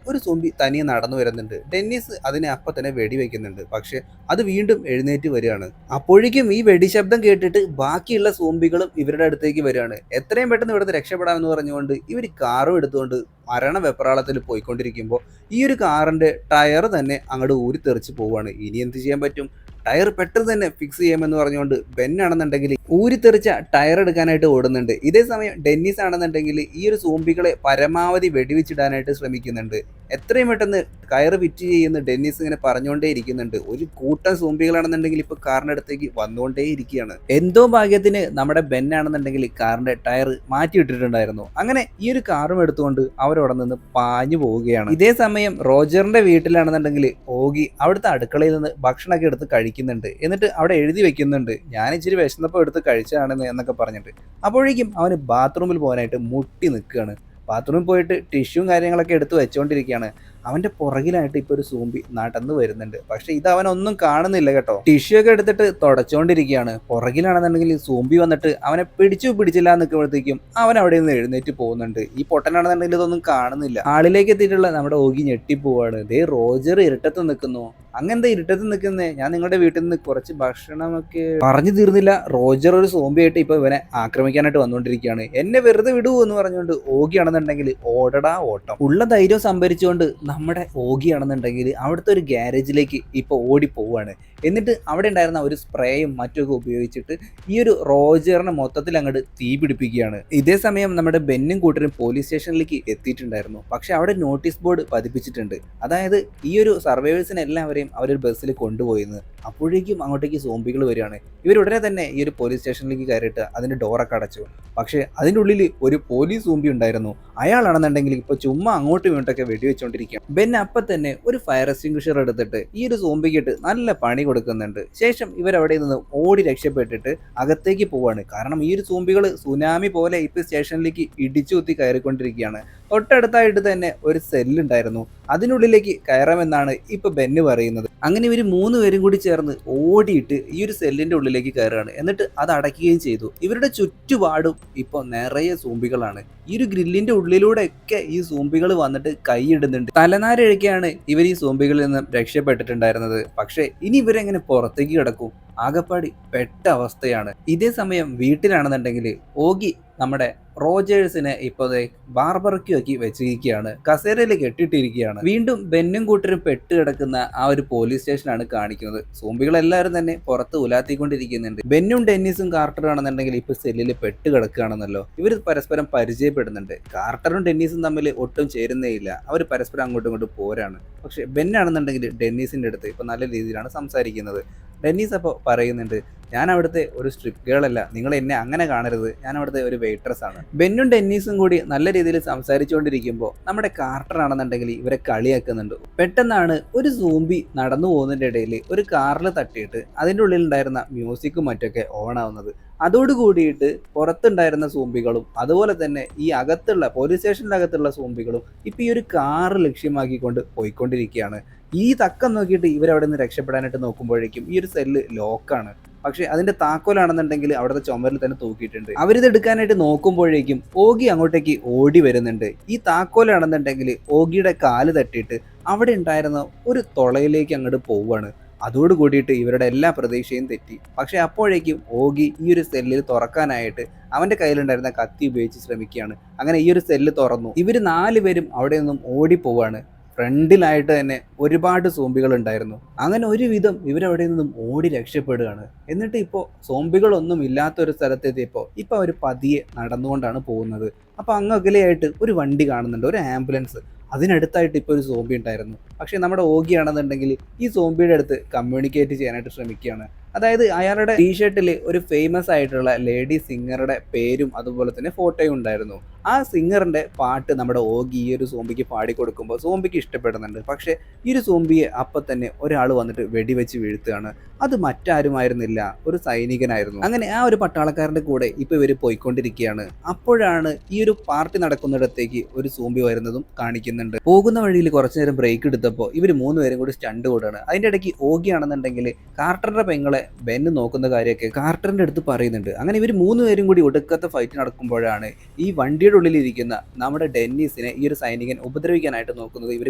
ഒരു സോംബി തനിയെ നടന്നു വരുന്നുണ്ട്. ഡെന്നീസ് അതിനെ അപ്പം തന്നെ വെടിവെക്കുന്നുണ്ട്. പക്ഷെ അത് വീണ്ടും എഴുന്നേറ്റ് വരികയാണ്. അപ്പോഴേക്കും ഈ വെടിശബ്ദം കേട്ടിട്ട് ബാക്കിയുള്ള സോംബികളും ഇവരുടെ അടുത്തേക്ക് വരികയാണ്. എത്രയും പെട്ടെന്ന് ഇവിടുന്ന് രക്ഷപ്പെടാമെന്ന് പറഞ്ഞുകൊണ്ട് ഇവർ കാറും എടുത്തുകൊണ്ട് മരണ വെപ്രാളത്തിൽ പോയിക്കൊണ്ടിരിക്കുമ്പോൾ ഈ ഒരു കാറിന്റെ ടയർ തന്നെ അങ്ങോട്ട് ഊരി തെറിച്ച് പോവുകയാണ്. ഇനി എന്ത് ചെയ്യാൻ പറ്റും? ടയർ പെട്ടെന്ന് തന്നെ ഫിക്സ് ചെയ്യാമെന്ന് പറഞ്ഞുകൊണ്ട് ബെന്നാണെന്നുണ്ടെങ്കിൽ ഊരിത്തെറിച്ച ടയർ എടുക്കാനായിട്ട് ഓടുന്നുണ്ട്. ഇതേ സമയം ഡെന്നീസ് ആണെന്നുണ്ടെങ്കിൽ ഈ ഒരു സോംബികളെ പരമാവധി വെടിവെച്ചിടാനായിട്ട് ശ്രമിക്കുന്നുണ്ട്. എത്രയും പെട്ടെന്ന് കയറ് ഫിറ്റ് ചെയ്യുന്ന ഡെന്നിസ് ഇങ്ങനെ പറഞ്ഞുകൊണ്ടേ ഇരിക്കുന്നുണ്ട്. ഒരു കൂട്ടം സോംബികളാണെന്നുണ്ടെങ്കിൽ ഇപ്പൊ കാറിന്റെ അടുത്തേക്ക് വന്നുകൊണ്ടേ ഇരിക്കുകയാണ്. എന്തോ ഭാഗ്യത്തിന് നമ്മുടെ ബെൻ ആണെന്നുണ്ടെങ്കിൽ കാറിന്റെ ടയർ മാറ്റിയിട്ടിട്ടുണ്ടായിരുന്നു. അങ്ങനെ ഈ ഒരു കാറും എടുത്തുകൊണ്ട് അവരവിടെ നിന്ന് പാഞ്ഞു പോവുകയാണ്. ഇതേ സമയം റോജറിന്റെ വീട്ടിലാണെന്നുണ്ടെങ്കിൽ ഓഗി അവിടുത്തെ അടുക്കളയിൽ നിന്ന് ഭക്ഷണമൊക്കെ എടുത്ത് കഴിക്കുന്നുണ്ട്. എന്നിട്ട് അവിടെ എഴുതി വെക്കുന്നുണ്ട്, ഞാൻ ഇച്ചിരി വിശന്നപ്പോൾ എടുത്ത് കഴിച്ചതാണെന്ന് എന്നൊക്കെ പറഞ്ഞിട്ട്. അപ്പോഴേക്കും അവന് ബാത്റൂമിൽ പോകാനായിട്ട് മുട്ടി നിൽക്കുകയാണ്. ബാത്റൂമിൽ പോയിട്ട് ടിഷ്യൂവും കാര്യങ്ങളൊക്കെ എടുത്ത് വെച്ചുകൊണ്ടിരിക്കുകയാണ്. അവന്റെ പുറകിലായിട്ട് ഇപ്പൊ ഒരു സോംബി നടന്നു വരുന്നുണ്ട്. പക്ഷെ ഇത് അവനൊന്നും കാണുന്നില്ല കേട്ടോ. ടിഷ്യൂ ഒക്കെ എടുത്തിട്ട് തുടച്ചുകൊണ്ടിരിക്കുകയാണ്. പുറകിലാണെന്നുണ്ടെങ്കിൽ സോംബി വന്നിട്ട് അവനെ പിടിച്ചില്ല നിൽക്കുമ്പോഴത്തേക്കും അവൻ അവിടെ നിന്ന് എഴുന്നേറ്റ് പോകുന്നുണ്ട്. ഈ പൊട്ടനാണെന്നുണ്ടെങ്കിൽ ഇതൊന്നും കാണുന്നില്ല. ആളിലേക്ക് എത്തിയിട്ടുള്ള നമ്മുടെ ഓഗി ഞെട്ടിപ്പോവാണ്. ദേ റോജർ ഇരുട്ടത്ത് നിൽക്കുന്നു. അങ്ങനത്തെ ഇരുട്ടത്ത് നിൽക്കുന്നേ, ഞാൻ നിങ്ങളുടെ വീട്ടിൽ നിന്ന് കുറച്ച് ഭക്ഷണമൊക്കെ പറഞ്ഞു തീർന്നില്ല. റോജർ ഒരു സോംബി ആയിട്ട് ഇപ്പൊ ഇവനെ ആക്രമിക്കാനായിട്ട് വന്നുകൊണ്ടിരിക്കുകയാണ്. എന്നെ വെറുതെ വിടൂ എന്ന് പറഞ്ഞുകൊണ്ട് ഓഗി ആണെന്നുണ്ടെങ്കിൽ ഓടടാ ഓട്ടം. ഉള്ള ധൈര്യം സംഭരിച്ചുകൊണ്ട് നമ്മുടെ ഓഗി ആണെന്നുണ്ടെങ്കിൽ അവിടുത്തെ ഒരു ഗ്യാരേജിലേക്ക് ഇപ്പൊ ഓടിപ്പോവാണ്. എന്നിട്ട് അവിടെ ഉണ്ടായിരുന്ന ഒരു സ്പ്രേയും മറ്റൊക്കെ ഉപയോഗിച്ചിട്ട് ഈ ഒരു റോജറിനെ മൊത്തത്തിൽ അങ്ങോട്ട് തീ പിടിപ്പിക്കുകയാണ്. ഇതേ സമയം നമ്മുടെ ബെന്നും കൂട്ടരും പോലീസ് സ്റ്റേഷനിലേക്ക് എത്തിയിട്ടുണ്ടായിരുന്നു. പക്ഷെ അവിടെ നോട്ടീസ് ബോർഡ് പതിപ്പിച്ചിട്ടുണ്ട്. അതായത് ഈ ഒരു സർവൈവേഴ്സിനെ എല്ലാവരെയും അവരൊരു ബസ്സിൽ കൊണ്ടുപോയിന്ന്. അപ്പോഴേക്കും അങ്ങോട്ടേക്ക് സോംബികൾ വരികയാണ്. ഇവരുടനെ തന്നെ ഈ ഒരു പോലീസ് സ്റ്റേഷനിലേക്ക് കയറിയിട്ട് അതിന്റെ ഡോറൊക്കെ അടച്ചു. പക്ഷെ അതിൻ്റെ ഉള്ളിൽ ഒരു പോലീസ് സോംബി ഉണ്ടായിരുന്നു. അയാളാണെന്നുണ്ടെങ്കിൽ ഇപ്പൊ ചുമ്മാ അങ്ങോട്ടും ഇങ്ങോട്ടൊക്കെ വെടിവെച്ചുകൊണ്ടിരിക്കുക. ബെൻ അപ്പം തന്നെ ഒരു ഫയർ എക്സ്റ്റിംഗ്വിഷർ എടുത്തിട്ട് ഈ ഒരു സോംബിക്കിട്ട് നല്ല പണി കൊടുക്കുന്നുണ്ട്. ശേഷം ഇവരവിടെ നിന്ന് ഓടി രക്ഷപ്പെട്ടിട്ട് അകത്തേക്ക് പോവാണ്. കാരണം ഈ ഒരു സോംബികൾ സുനാമി പോലെ ഇപ്പൊ സ്റ്റേഷനിലേക്ക് ഇടിച്ചു കുത്തി കയറിക്കൊണ്ടിരിക്കുകയാണ്. തൊട്ടടുത്തായിട്ട് തന്നെ ഒരു സെല്ലുണ്ടായിരുന്നു. അതിനുള്ളിലേക്ക് കയറാമെന്നാണ് ഇപ്പൊ ബെന്ന് പറയുന്നത്. അങ്ങനെ ഇവർ 3 പേരും കൂടി ചേർന്ന് ഓടിയിട്ട് ഈ ഒരു സെല്ലിന്റെ ഉള്ളിലേക്ക് കയറുകയാണ്. എന്നിട്ട് അത് അടയ്ക്കുകയും ചെയ്തു. ഇവരുടെ ചുറ്റുപാടും ഇപ്പോൾ നിറയെ സോംബികളാണ്. ഈ ഒരു ഗ്രില്ലിന്റെ ഉള്ളിലൂടെ ഒക്കെ ഈ സോംബികൾ വന്നിട്ട് കൈയിടുന്നുണ്ട്. തലനാരിഴയ്ക്കാണ് ഇവർ ഈ സോംബികളിൽ നിന്നും രക്ഷപ്പെട്ടിട്ടുണ്ടായിരുന്നത്. പക്ഷേ ഇനി ഇവരെങ്ങനെ പുറത്തേക്ക് കിടക്കും? ആകപ്പാടി പെട്ട അവസ്ഥയാണ്. ഇതേ സമയം വീട്ടിലാണെന്നുണ്ടെങ്കിൽ ഓഗി നമ്മുടെ റോജേഴ്സിനെ ഇപ്പോൾ ബാർബർക്യൂ ആക്കി വെച്ചിരിക്കുകയാണ്. കസേരയിൽ കെട്ടിട്ടിരിക്കുകയാണ്. വീണ്ടും ബെന്നും കൂട്ടരും പെട്ട് കിടക്കുന്ന ആ ഒരു പോലീസ് സ്റ്റേഷനാണ് കാണിക്കുന്നത്. സോംബികളെല്ലാവരും തന്നെ പുറത്ത് ഉലാത്തിക്കൊണ്ടിരിക്കുന്നുണ്ട്. ബെന്നും ഡെന്നിസും കാർട്ടറും ആണെന്നുണ്ടെങ്കിൽ ഇപ്പൊ സെല്ലിൽ പെട്ട് കിടക്കുകയാണെന്നല്ലോ. ഇവർ പരസ്പരം പരിചയപ്പെടുന്നുണ്ട്. കാർട്ടറും ഡെന്നീസും തമ്മിൽ ഒട്ടും ചേരുന്നേ ഇല്ല. അവർ പരസ്പരം അങ്ങോട്ടും ഇങ്ങോട്ടും പോരാണ്. പക്ഷെ ബെന്നാണെന്നുണ്ടെങ്കിൽ ഡെന്നീസിന്റെ അടുത്ത് ഇപ്പൊ നല്ല രീതിയിലാണ് സംസാരിക്കുന്നത്. ഡെന്നീസ് അപ്പോൾ പറയുന്നുണ്ട്, ഞാൻ അവിടുത്തെ ഒരു സ്ട്രിപ്പ് ഗേൾ അല്ല, നിങ്ങൾ എന്നെ അങ്ങനെ കാണരുത്, ഞാൻ അവിടുത്തെ ഒരു വെയിട്രസ് ആണ്. ബെന്നും ഡെന്നീസും കൂടി നല്ല രീതിയിൽ സംസാരിച്ചുകൊണ്ടിരിക്കുമ്പോൾ നമ്മുടെ കാർട്ടർ ആണെന്നുണ്ടെങ്കിൽ ഇവരെ കളിയാക്കുന്നുണ്ട്. പെട്ടെന്നാണ് ഒരു സോംബി നടന്നു പോകുന്നതിൻ്റെ ഇടയിൽ ഒരു കാറിൽ തട്ടിയിട്ട് അതിൻ്റെ ഉള്ളിലുണ്ടായിരുന്ന മ്യൂസിക്കും മറ്റൊക്കെ ഓൺ ആവുന്നത്. അതോടുകൂടിയിട്ട് പുറത്തുണ്ടായിരുന്ന സോംബികളും അതുപോലെ തന്നെ ഈ അകത്തുള്ള പോലീസ് സ്റ്റേഷൻ്റെ അകത്തുള്ള സോംബികളും ഇപ്പം ഈ ഒരു കാറ് ലക്ഷ്യമാക്കിക്കൊണ്ട് പോയിക്കൊണ്ടിരിക്കുകയാണ്. ഈ തക്കം നോക്കിയിട്ട് ഇവരവിടെ നിന്ന് രക്ഷപ്പെടാനായിട്ട് നോക്കുമ്പോഴേക്കും ഈ ഒരു സെല്ല് ലോക്കാണ്. പക്ഷെ അതിന്റെ താക്കോലാണെന്നുണ്ടെങ്കിൽ അവിടുത്തെ ചുമരിൽ തന്നെ തൂക്കിയിട്ടുണ്ട്. അവരിത് എടുക്കാനായിട്ട് നോക്കുമ്പോഴേക്കും ഓഗി അങ്ങോട്ടേക്ക് ഓടി വരുന്നുണ്ട്. ഈ താക്കോലാണെന്നുണ്ടെങ്കിൽ ഓഗിയുടെ കാല് തട്ടിയിട്ട് അവിടെ ഉണ്ടായിരുന്ന ഒരു തുളയിലേക്ക് അങ്ങോട്ട് പോവുകയാണ്. അതോട് കൂടിയിട്ട് ഇവരുടെ എല്ലാ പ്രതീക്ഷയും തെറ്റി. പക്ഷെ അപ്പോഴേക്കും ഓഗി ഈ ഒരു സെല്ലിൽ തുറക്കാനായിട്ട് അവന്റെ കയ്യിലുണ്ടായിരുന്ന കത്തി ഉപയോഗിച്ച് ശ്രമിക്കുകയാണ്. അങ്ങനെ ഈ ഒരു സെല്ല് തുറന്നു. ഇവർ 4 പേരും അവിടെ നിന്നും ഓടിപ്പോവാണ്. ഫ്രണ്ടിലായിട്ട് തന്നെ ഒരുപാട് സോംബികൾ ഉണ്ടായിരുന്നു. അങ്ങനെ ഒരുവിധം ഇവരവിടെ നിന്നും ഓടി രക്ഷപ്പെടുകയാണ്. എന്നിട്ട് ഇപ്പോൾ സോംബികളൊന്നും ഇല്ലാത്തൊരു സ്ഥലത്തെത്തിയപ്പോൾ ഇപ്പോൾ അവർ പതിയെ നടന്നുകൊണ്ടാണ് പോകുന്നത്. അപ്പോൾ അങ്ങകലെയായിട്ട് ഒരു വണ്ടി കാണുന്നുണ്ട്, ഒരു ആംബുലൻസ്. അതിനടുത്തായിട്ട് ഇപ്പോൾ ഒരു സോംബി ഉണ്ടായിരുന്നു. പക്ഷേ നമ്മുടെ ഓഗി ആണെന്നുണ്ടെങ്കിൽ ഈ സോംബിയുടെ അടുത്ത് കമ്മ്യൂണിക്കേറ്റ് ചെയ്യാനായിട്ട് ശ്രമിക്കുകയാണ്. അതായത് അയാളുടെ ടീഷർട്ടിൽ ഒരു ഫേമസ് ആയിട്ടുള്ള ലേഡി സിംഗറുടെ പേരും അതുപോലെ തന്നെ ഫോട്ടോയും ഉണ്ടായിരുന്നു. ആ സിംഗറിന്റെ പാട്ട് നമ്മുടെ ഓഗി ഈ ഒരു സോംബിക്ക് പാടിക്കൊടുക്കുമ്പോൾ സോംബിക്ക് ഇഷ്ടപ്പെടുന്നുണ്ട്. പക്ഷേ ഈ ഒരു സോംബിയെ അപ്പം തന്നെ ഒരാൾ വന്നിട്ട് വെടിവെച്ച് വീഴ്ത്തുകയാണ്. അത് മറ്റാരുമായിരുന്നില്ല, ഒരു സൈനികനായിരുന്നു. അങ്ങനെ ആ ഒരു പട്ടാളക്കാരന്റെ കൂടെ ഇപ്പൊ ഇവർ പോയിക്കൊണ്ടിരിക്കുകയാണ്. അപ്പോഴാണ് ഈ ഒരു പാർട്ടി നടക്കുന്നിടത്തേക്ക് ഒരു സോംബി വരുന്നതും കാണിക്കുന്നുണ്ട്. പോകുന്ന വഴിയിൽ കുറച്ചു നേരം ബ്രേക്ക് എടുത്തപ്പോൾ ഇവർ 3 പേരും കൂടി സ്റ്റണ്ട് കൂടാണ്. അതിന്റെ ഇടയ്ക്ക് ഓഗി ആണെന്നുണ്ടെങ്കിൽ കാർട്ടറിന്റെ പെങ്ങളെ ബെന്ന് നോക്കുന്ന കാര്യമൊക്കെ കാർട്ടറിന്റെ അടുത്ത് പറയുന്നുണ്ട്. അങ്ങനെ ഇവർ 3 പേരും കൂടി ഒടുക്കത്തെ ഫൈറ്റ് നടക്കുമ്പോഴാണ് ഈ വണ്ടിയുടെ ഉള്ളിലിരിക്കുന്ന നമ്മുടെ ഡെന്നീസിനെ ഈ ഒരു സൈനികൻ ഉപദ്രവിക്കാനായിട്ട് നോക്കുന്നത് ഇവർ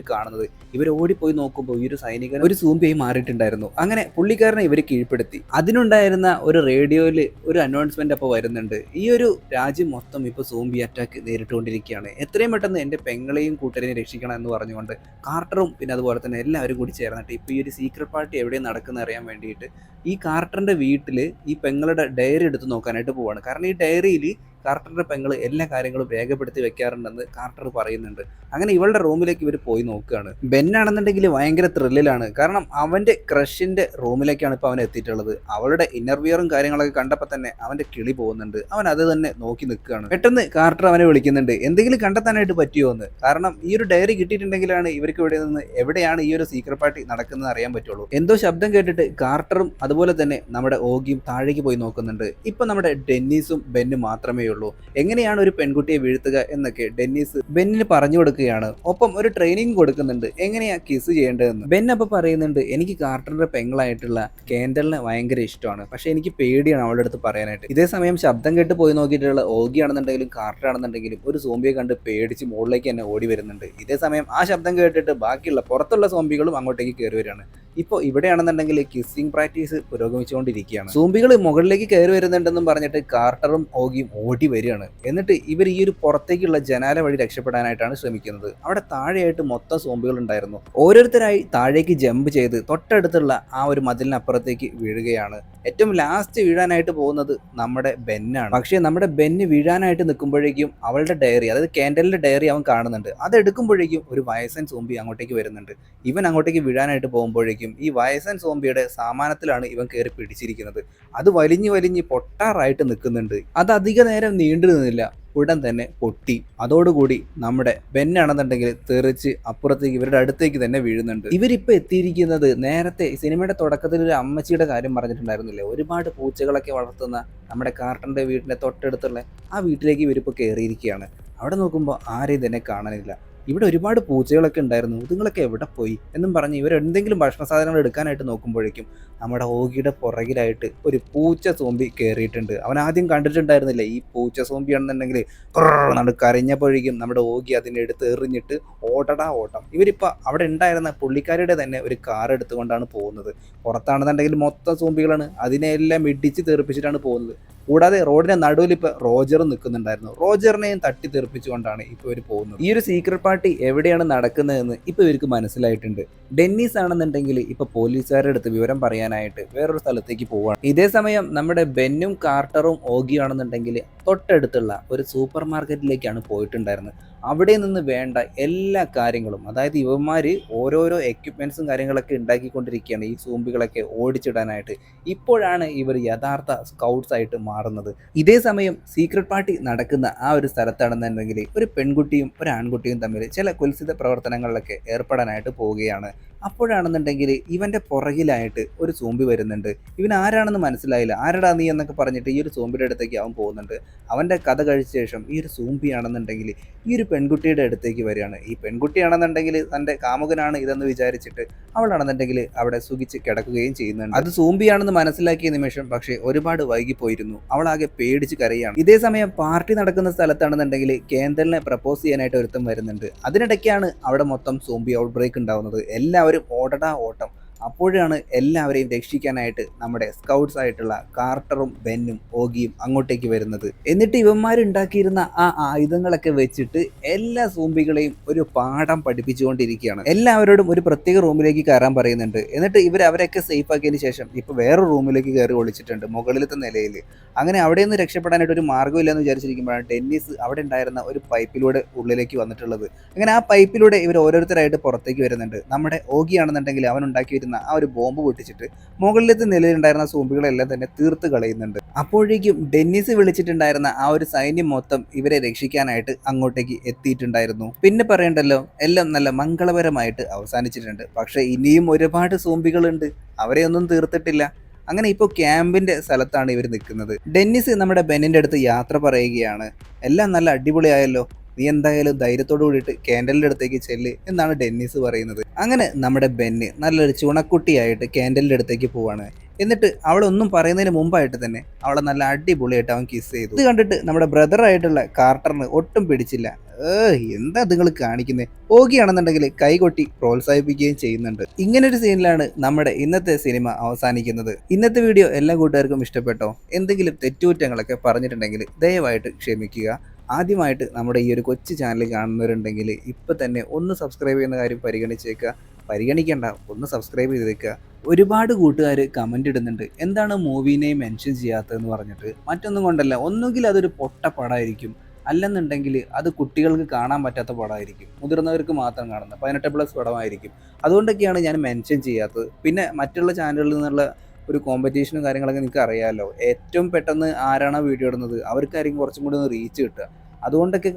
കാണുന്നത്. ഇവർ ഓടിപ്പോയി നോക്കുമ്പോൾ ഈ ഒരു സൈനികൻ ഒരു സോംബിയായി മാറിയിട്ടുണ്ടായിരുന്നു. അങ്ങനെ പുള്ളിക്കാരനെ ഇവർ കീഴ്പ്പെടുത്തി. അതിനുണ്ടായിരുന്ന ഒരു റേഡിയോയിൽ ഒരു അനൗൺസ്മെന്റ് അപ്പോൾ വരുന്നുണ്ട്, ഈ ഒരു രാജ്യം മൊത്തം ഇപ്പോൾ സോംബി അറ്റാക്ക് നേരിട്ടുകൊണ്ടിരിക്കുകയാണ്, എത്രയും പെട്ടെന്ന് എൻ്റെ പെങ്ങളെയും കൂട്ടരെയും രക്ഷിക്കണം എന്ന് പറഞ്ഞുകൊണ്ട് കാർട്ടറും പിന്നെ അതുപോലെ തന്നെ എല്ലാവരും കൂടി ചേർന്നിട്ട് ഇപ്പോൾ ഈ ഒരു സീക്രട്ട് പാർട്ടി എവിടെ നടക്കുന്ന അറിയാൻ വേണ്ടിയിട്ട് ഈ കാർട്ടറിന്റെ വീട്ടിൽ ഈ പെങ്ങളുടെ ഡയറി എടുത്ത് നോക്കാനായിട്ട് പോവാണ്. കാരണം ഈ ഡയറിയിൽ കാർട്ടറുടെ പെങ്ങൾ എല്ലാ കാര്യങ്ങളും രേഖപ്പെടുത്തി വെക്കാറുണ്ടെന്ന് കാർട്ടർ പറയുന്നുണ്ട്. അങ്ങനെ ഇവളുടെ റൂമിലേക്ക് ഇവർ പോയി നോക്കുകയാണ്. ബെന്നാണെന്നുണ്ടെങ്കിൽ ഭയങ്കര ത്രില്ലിലാണ്. കാരണം അവൻ്റെ ക്രഷിൻ്റെ റൂമിലേക്കാണ് ഇപ്പോൾ അവൻ എത്തിയിട്ടുള്ളത്. അവളുടെ ഇന്നർവിയറും കാര്യങ്ങളൊക്കെ കണ്ടപ്പോൾ തന്നെ അവൻ്റെ കിളി പോകുന്നുണ്ട്. അവൻ അത് തന്നെ നോക്കി നിൽക്കുകയാണ്. പെട്ടെന്ന് കാർട്ടർ അവനെ വിളിക്കുന്നുണ്ട്, എന്തെങ്കിലും കണ്ടെത്താനായിട്ട് പറ്റുമോ എന്ന്. കാരണം ഈ ഒരു ഡയറി കിട്ടിയിട്ടുണ്ടെങ്കിലാണ് ഇവർക്ക് ഇവിടെ നിന്ന് എവിടെയാണ് ഈ ഒരു സീക്രട്ട് പാർട്ടി നടക്കുന്നത് അറിയാൻ പറ്റുള്ളൂ. എന്തോ ശബ്ദം കേട്ടിട്ട് കാർട്ടറും അതുപോലെ തന്നെ നമ്മുടെ ഓഗിയും താഴേക്ക് പോയി നോക്കുന്നുണ്ട്. ഇപ്പൊ നമ്മുടെ ഡെന്നീസും ബെന്നും മാത്രമേ ഉള്ളൂ. എങ്ങനെയാണ് ഒരു പെൺകുട്ടിയെ വീഴ്ത്തുക എന്നൊക്കെ ഡെന്നീസ് ബെന്നിന് പറഞ്ഞു കൊടുക്കുകയാണ്. ഒപ്പം ഒരു ട്രെയിനിങ് കൊടുക്കുന്നുണ്ട്, എങ്ങനെയാ കിസ് ചെയ്യേണ്ടതെന്ന്. ബെൻ അപ്പൊ പറയുന്നുണ്ട്, എനിക്ക് കാർട്ടറിന്റെ പെങ്ങളായിട്ടുള്ള കേൻഡലിനെ ഭയങ്കര ഇഷ്ടമാണ്, പക്ഷെ എനിക്ക് പേടിയാണ് അവളുടെ അടുത്ത് പറയാനായിട്ട്. ഇതേ സമയം ശബ്ദം കേട്ട് പോയി നോക്കിയിട്ടുള്ള ഓഗി ആണെന്നുണ്ടെങ്കിലും കാർട്ടർ ആണെന്നുണ്ടെങ്കിലും ഒരു സോംബിയെ കണ്ട് പേടിച്ച് മുകളിലേക്ക് തന്നെ ഓടി വരുന്നുണ്ട്. ഇതേ സമയം ആ ശബ്ദം കേട്ടിട്ട് ബാക്കിയുള്ള പുറത്തുള്ള സോംബികളും അങ്ങോട്ടേക്ക് കയറി വരികയാണ്. ഇപ്പോൾ ഇവിടെയാണെന്നുണ്ടെങ്കിൽ കിസ്സിംഗ് പ്രാക്ടീസ് പുരോഗമിച്ചുകൊണ്ടിരിക്കുകയാണ്. സോംബികൾ മുകളിലേക്ക് കയറി വരുന്നുണ്ടെന്നും പറഞ്ഞിട്ട് കാർട്ടറും ഓഗിയും ഓടി വരികയാണ്. എന്നിട്ട് ഇവർ ഈ ഒരു പുറത്തേക്കുള്ള ജനാല വഴി രക്ഷപ്പെടാനായിട്ടാണ് ശ്രമിക്കുന്നത്. അവിടെ താഴെയായിട്ട് മൊത്തം സോംബികൾ ഉണ്ടായിരുന്നു. ഓരോരുത്തരായി താഴേക്ക് ജമ്പ് ചെയ്ത് തൊട്ടടുത്തുള്ള ആ ഒരു മതിലിനപ്പുറത്തേക്ക് വീഴുകയാണ്. ഏറ്റവും ലാസ്റ്റ് വീഴാനായിട്ട് പോകുന്നത് നമ്മുടെ ബെന്നാണ്. പക്ഷേ നമ്മുടെ ബെന്ന് വീഴാനായിട്ട് നിൽക്കുമ്പോഴേക്കും അവളുടെ ഡയറി, അതായത് കാൻഡലിന്റെ ഡയറി അവൻ കാണുന്നുണ്ട്. അത് എടുക്കുമ്പോഴേക്കും ഒരു വയസ്സൻ സോംബി അങ്ങോട്ടേക്ക് വരുന്നുണ്ട്. ഇവൻ അങ്ങോട്ടേക്ക് വീഴാനായിട്ട് പോകുമ്പോഴേക്കും ഈ വയസ്സൻ സോംബിയുടെ സാമാനത്തിലാണ് ഇവൻ കയറി പിടിച്ചിരിക്കുന്നത്. അത് വലിഞ്ഞ് പൊട്ടാറായിട്ട് നിൽക്കുന്നുണ്ട്. അത് അധിക നേരം നീണ്ടു നിന്നില്ല, ഉടൻ തന്നെ പൊട്ടി. അതോടുകൂടി നമ്മുടെ ബെന്നാണെന്നുണ്ടെങ്കിൽ തെറിച്ച് അപ്പുറത്തേക്ക് ഇവരുടെ അടുത്തേക്ക് തന്നെ വീഴുന്നുണ്ട്. ഇവരിപ്പോൾ എത്തിയിരിക്കുന്നത് നേരത്തെ സിനിമയുടെ തുടക്കത്തിൽ ഒരു അമ്മച്ചിയുടെ കാര്യം പറഞ്ഞിട്ടുണ്ടായിരുന്നില്ലേ, ഒരുപാട് പൂച്ചകളൊക്കെ വളർത്തുന്ന നമ്മുടെ കാർട്ടറിന്റെ വീടിന്റെ തൊട്ടടുത്തുള്ള ആ വീട്ടിലേക്ക് ഇവരിപ്പോൾ കയറിയിരിക്കുകയാണ്. അവിടെ നോക്കുമ്പോൾ ആരെയും തന്നെ കാണാനില്ല. ഇവിടെ ഒരുപാട് പൂച്ചകളൊക്കെ ഉണ്ടായിരുന്നു, ഇതുങ്ങളൊക്കെ എവിടെ പോയി എന്നും പറഞ്ഞ് ഇവർ എന്തെങ്കിലും ഭക്ഷണ സാധനങ്ങൾ എടുക്കാനായിട്ട് നോക്കുമ്പോഴേക്കും നമ്മുടെ ഓഗിയുടെ പുറകിലായിട്ട് ഒരു പൂച്ച സോംബി കയറിയിട്ടുണ്ട്. അവൻ ആദ്യം കണ്ടിട്ടുണ്ടായിരുന്നില്ല ഈ പൂച്ച സോംബി ആണെന്നുണ്ടെങ്കിൽ കരഞ്ഞപ്പോഴേക്കും നമ്മുടെ ഓഗി അതിനെ എടുത്ത് എറിഞ്ഞിട്ട് ഓട്ടം. ഇവരിപ്പോൾ അവിടെ ഉണ്ടായിരുന്ന പുള്ളിക്കാരുടെ തന്നെ ഒരു കാർ എടുത്തുകൊണ്ടാണ് പോകുന്നത്. പുറത്താണെന്നുണ്ടെങ്കിൽ മൊത്തം സോംബികളാണ്, അതിനെല്ലാം ഇടിച്ച് തെറിപ്പിച്ചിട്ടാണ് പോകുന്നത്. കൂടാതെ റോഡിന്റെ നടുവിൽ ഇപ്പോൾ റോജർ നിൽക്കുന്നുണ്ടായിരുന്നു. റോജറിനെയും തട്ടി തെറിപ്പിച്ചുകൊണ്ടാണ് ഇപ്പോൾ ഇവർ പോകുന്നത്. ഈ ഒരു സീക്രട്ട് പാർട്ടി എവിടെയാണ് നടക്കുന്നതെന്ന് ഇപ്പോൾ ഇവർക്ക് മനസ്സിലായിട്ടുണ്ട്. ഡെന്നീസ് ആണെന്നുണ്ടെങ്കിൽ ഇപ്പോൾ പോലീസുകാരുടെ അടുത്ത് വിവരം പറയാനായിട്ട് വേറൊരു സ്ഥലത്തേക്ക് പോവുകയാണ്. ഇതേ സമയം നമ്മുടെ ബെന്നും കാർട്ടറും ഓഗിയും ആണെന്നുണ്ടെങ്കിൽ തൊട്ടടുത്തുള്ള ഒരു സൂപ്പർ മാർക്കറ്റിലേക്കാണ് പോയിട്ടുണ്ടായിരുന്നത്. അവിടെ നിന്ന് വേണ്ട എല്ലാ കാര്യങ്ങളും, അതായത് ഇവന്മാർ ഓരോരോ എക്യുപ്മെൻറ്റ്സും കാര്യങ്ങളൊക്കെ ഉണ്ടാക്കിക്കൊണ്ടിരിക്കുകയാണ് ഈ സോംബികളൊക്കെ ഓടിച്ചിടാനായിട്ട്. ഇപ്പോഴാണ് ഇവർ യഥാർത്ഥ സ്കൗട്ട്സ് ആയിട്ട് മാറുന്നത്. ഇതേ സമയം സീക്രട്ട് പാർട്ടി നടക്കുന്ന ആ ഒരു സ്ഥലത്താണെന്നുണ്ടെങ്കിൽ ഒരു പെൺകുട്ടിയും ഒരു ആൺകുട്ടിയും തമ്മിൽ ചില കുൽസിത പ്രവർത്തനങ്ങളിലൊക്കെ ഏർപ്പെടാനായിട്ട് പോവുകയാണ്. അപ്പോഴാണെന്നുണ്ടെങ്കിൽ ഇവൻ്റെ പുറകിലായിട്ട് ഒരു സോംബി വരുന്നുണ്ട്. ഇവൻ ആരാണെന്ന് മനസ്സിലായില്ല. ആരടാ നീ എന്നൊക്കെ പറഞ്ഞിട്ട് ഈ ഒരു സോംബിയുടെ അടുത്തേക്ക് അവൻ പോകുന്നുണ്ട്. അവൻ്റെ കഥ കഴിച്ച ശേഷം ഈ ഒരു സോംബി ആണെന്നുണ്ടെങ്കിൽ ഈ ഒരു പെൺകുട്ടിയുടെ അടുത്തേക്ക് വരികയാണ്. ഈ പെൺകുട്ടിയാണെന്നുണ്ടെങ്കിൽ തൻ്റെ കാമുകനാണ് ഇതെന്ന് വിചാരിച്ചിട്ട് അവളാണെന്നുണ്ടെങ്കിൽ അവിടെ സുഖിച്ച് കിടക്കുകയും ചെയ്യുന്നുണ്ട്. അത് സോംബിയാണെന്ന് മനസ്സിലാക്കിയ നിമിഷം പക്ഷേ ഒരുപാട് വൈകിപ്പോയിരുന്നു. അവളാകെ പേടിച്ച് കരയാണ്. ഇതേ സമയം പാർട്ടി നടക്കുന്ന സ്ഥലത്താണെന്നുണ്ടെങ്കിൽ കേന്ദ്രനെ പ്രപ്പോസ് ചെയ്യാനായിട്ട് ഒരുത്തം വരുന്നുണ്ട്. അതിനിടയ്ക്കാണ് അവിടെ മൊത്തം സോംബി ഔട്ട് ബ്രേക്ക് ഉണ്ടാവുന്നത്. എല്ലാവരും ഓട്ടം. അപ്പോഴാണ് എല്ലാവരെയും രക്ഷിക്കാനായിട്ട് നമ്മുടെ സ്കൗട്ട്സ് ആയിട്ടുള്ള കാർട്ടറും ബെന്നും ഓഗിയും അങ്ങോട്ടേക്ക് വരുന്നത്. എന്നിട്ട് ഇവന്മാരുണ്ടാക്കിയിരുന്ന ആ ആയുധങ്ങളൊക്കെ വെച്ചിട്ട് എല്ലാ സോംബികളെയും ഒരു പാഠം പഠിപ്പിച്ചുകൊണ്ടിരിക്കുകയാണ്. എല്ലാവരോടും ഒരു പ്രത്യേക റൂമിലേക്ക് കയറാൻ പറയുന്നുണ്ട്. എന്നിട്ട് അവരൊക്കെ സേഫ് ആക്കിയതിന് ശേഷം ഇപ്പോൾ വേറെ റൂമിലേക്ക് കയറി ഒളിച്ചിട്ടുണ്ട് മുകളിലത്തെ നിലയിൽ. അങ്ങനെ അവിടെ നിന്ന് രക്ഷപ്പെടാനായിട്ട് ഒരു മാർഗ്ഗമില്ലെന്ന് വിചാരിച്ചിരിക്കുമ്പോഴാണ് ഡെന്നീസ് അവിടെ ഉണ്ടായിരുന്ന ഒരു പൈപ്പിലൂടെ ഉള്ളിലേക്ക് വന്നിട്ടുള്ളത്. അങ്ങനെ ആ പൈപ്പിലൂടെ ഇവർ ഓരോരുത്തരായിട്ട് പുറത്തേക്ക് വരുന്നുണ്ട്. നമ്മുടെ ഓഗി ആണെന്നുണ്ടെങ്കിൽ അവൻ ഉണ്ടാക്കി ആ ഒരു ബോംബ് പൊട്ടിച്ചിട്ട് മുകളിലത്തെ നിലയിലുണ്ടായിരുന്ന സോംബികളെല്ലാം തന്നെ തീർത്ത് കളയുന്നുണ്ട്. അപ്പോഴേക്കും ഡെന്നീസ് വിളിച്ചിട്ടുണ്ടായിരുന്ന ആ ഒരു സൈന്യം മൊത്തം ഇവരെ രക്ഷിക്കാനായിട്ട് അങ്ങോട്ടേക്ക് എത്തിയിട്ടുണ്ടായിരുന്നു. പിന്നെ പറയണ്ടല്ലോ, എല്ലാം നല്ല മംഗളപരമായിട്ട് അവസാനിച്ചിട്ടുണ്ട്. പക്ഷെ ഇനിയും ഒരുപാട് സോംബികളുണ്ട്, അവരെ ഒന്നും തീർത്തിട്ടില്ല. അങ്ങനെ ഇപ്പോൾ ക്യാമ്പിന്റെ സ്ഥലത്താണ് ഇവർ നിൽക്കുന്നത്. ഡെന്നീസ് നമ്മുടെ ബെന്നിന്റെ അടുത്ത് യാത്ര പറയുകയാണ്. എല്ലാം നല്ല അടിപൊളിയായല്ലോ, നീ എന്തായാലും ധൈര്യത്തോടു കൂടിയിട്ട് കാൻഡലിൻ്റെ അടുത്തേക്ക് ചെല്ല് എന്നാണ് ഡെന്നീസ് പറയുന്നത്. അങ്ങനെ നമ്മുടെ ബെന്ന് നല്ലൊരു ചുണക്കുട്ടിയായിട്ട് കാൻഡലിൻ്റെ അടുത്തേക്ക് പോവാണ്. എന്നിട്ട് അവളൊന്നും പറയുന്നതിന് മുമ്പായിട്ട് തന്നെ അവളെ നല്ല അടിപൊളിയായിട്ട് അവൻ കിസ് ചെയ്തു. ഇത് കണ്ടിട്ട് നമ്മുടെ ബ്രദറായിട്ടുള്ള കാർട്ടറിന് ഒട്ടും പിടിച്ചില്ല. എന്താ നിങ്ങൾ കാണിക്കുന്നത്? ഓഗിയാണെന്നുണ്ടെങ്കിൽ കൈകൊട്ടി പ്രോത്സാഹിപ്പിക്കുകയും ചെയ്യുന്നുണ്ട്. ഇങ്ങനൊരു സീനിലാണ് നമ്മുടെ ഇന്നത്തെ സിനിമ അവസാനിക്കുന്നത്. ഇന്നത്തെ വീഡിയോ എല്ലാ കൂട്ടുകാർക്കും ഇഷ്ടപ്പെട്ടോ? എന്തെങ്കിലും തെറ്റുകുറ്റങ്ങളൊക്കെ പറഞ്ഞിട്ടുണ്ടെങ്കിൽ ദയവായിട്ട് ക്ഷമിക്കുക. ആദ്യമായിട്ട് നമ്മുടെ ഈ ഒരു കൊച്ചു ചാനൽ കാണുന്നവരുണ്ടെങ്കിൽ ഇപ്പം തന്നെ ഒന്ന് സബ്സ്ക്രൈബ് ചെയ്യുന്ന കാര്യം പരിഗണിച്ചേക്കുക. പരിഗണിക്കേണ്ട, ഒന്ന് സബ്സ്ക്രൈബ് ചെയ്തേക്കുക. ഒരുപാട് കൂട്ടുകാർ കമൻ്റ് ഇടുന്നുണ്ട്, എന്താണ് മൂവീനെ മെൻഷൻ ചെയ്യാത്തതെന്ന് പറഞ്ഞിട്ട്. മറ്റൊന്നും കൊണ്ടല്ല, ഒന്നുകിൽ അതൊരു പൊട്ട പടമായിരിക്കും, അല്ലെന്നുണ്ടെങ്കിൽ അത് കുട്ടികൾക്ക് കാണാൻ പറ്റാത്ത പടമായിരിക്കും, മുതിർന്നവർക്ക് മാത്രം കാണുന്ന 18+ പടമായിരിക്കും. അതുകൊണ്ടൊക്കെയാണ് ഞാൻ മെൻഷൻ ചെയ്യാത്തത്. പിന്നെ മറ്റുള്ള ചാനലുകളിൽ നിന്നുള്ള ഒരു കോമ്പറ്റീഷനും കാര്യങ്ങളൊക്കെ നിങ്ങൾക്ക് അറിയാമല്ലോ. ഏറ്റവും പെട്ടെന്ന് ആരാണോ വീഡിയോ ഇടുന്നത് അവർക്കായിരിക്കും കുറച്ചും കൂടി ഒന്ന് റീച്ച് കിട്ടുക. അതുകൊണ്ടൊക്കെ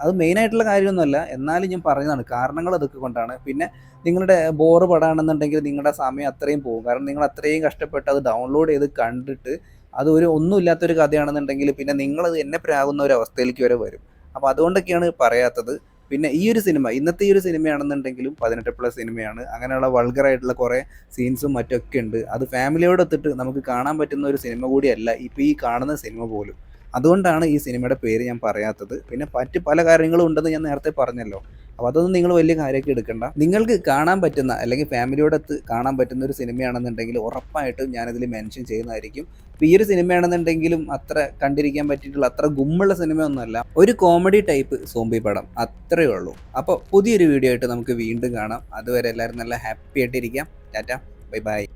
അത് മെയിനായിട്ടുള്ള കാര്യമൊന്നുമല്ല, എന്നാലും ഞാൻ പറഞ്ഞതാണ്, കാരണങ്ങൾ അതൊക്കെ കൊണ്ടാണ്. പിന്നെ നിങ്ങളുടെ ബോറ് പടാണെന്നുണ്ടെങ്കിൽ നിങ്ങളുടെ സമയം അത്രയും പോകും. കാരണം നിങ്ങൾ അത്രയും കഷ്ടപ്പെട്ട് അത് ഡൗൺലോഡ് ചെയ്ത് കണ്ടിട്ട് അത് ഒന്നുമില്ലാത്തൊരു കഥയാണെന്നുണ്ടെങ്കിൽ പിന്നെ നിങ്ങളത് എന്നെ പ്രാകുന്ന ഒരു അവസ്ഥയിലേക്ക് വരെ വരും. അപ്പോൾ അതുകൊണ്ടൊക്കെയാണ് പറയാത്തത്. പിന്നെ ഈ ഒരു സിനിമ, ഇന്നത്തെ ഈ ഒരു സിനിമയാണെന്നുണ്ടെങ്കിലും 18+ സിനിമയാണ്. അങ്ങനെയുള്ള വൾഗറായിട്ടുള്ള കുറേ സീൻസും മറ്റൊക്കെ ഉണ്ട്. അത് ഫാമിലിയോടൊത്തിട്ട് നമുക്ക് കാണാൻ പറ്റുന്ന ഒരു സിനിമ കൂടിയല്ല ഇപ്പോൾ ഈ കാണുന്ന സിനിമ പോലും. അതുകൊണ്ടാണ് ഈ സിനിമയുടെ പേര് ഞാൻ പറയാത്തത്. പിന്നെ മറ്റ് പല കാര്യങ്ങളും ഉണ്ടെന്ന് ഞാൻ നേരത്തെ പറഞ്ഞല്ലോ. അപ്പോൾ അതൊന്നും നിങ്ങൾ വലിയ കാര്യമാക്കി എടുക്കണ്ട. നിങ്ങൾക്ക് കാണാൻ പറ്റുന്ന അല്ലെങ്കിൽ ഫാമിലിയോടൊത്ത് കാണാൻ പറ്റുന്ന ഒരു സിനിമയാണെന്നുണ്ടെങ്കിൽ ഉറപ്പായിട്ടും ഞാനതിൽ മെൻഷൻ ചെയ്യുന്നതായിരിക്കും. ഇപ്പോൾ ഈ ഒരു സിനിമയാണെന്നുണ്ടെങ്കിലും അത്ര കണ്ടിരിക്കാൻ പറ്റിയിട്ടുള്ള അത്ര ഗുമ്മുള്ള സിനിമയൊന്നുമല്ല. ഒരു കോമഡി ടൈപ്പ് സോംബി പടം, അത്രയേ ഉള്ളൂ. അപ്പോൾ പുതിയൊരു വീഡിയോ ആയിട്ട് നമുക്ക് വീണ്ടും കാണാം. അതുവരെ എല്ലാവരും നല്ല ഹാപ്പി ആയിട്ടിരിക്കാം. Tata, bye by.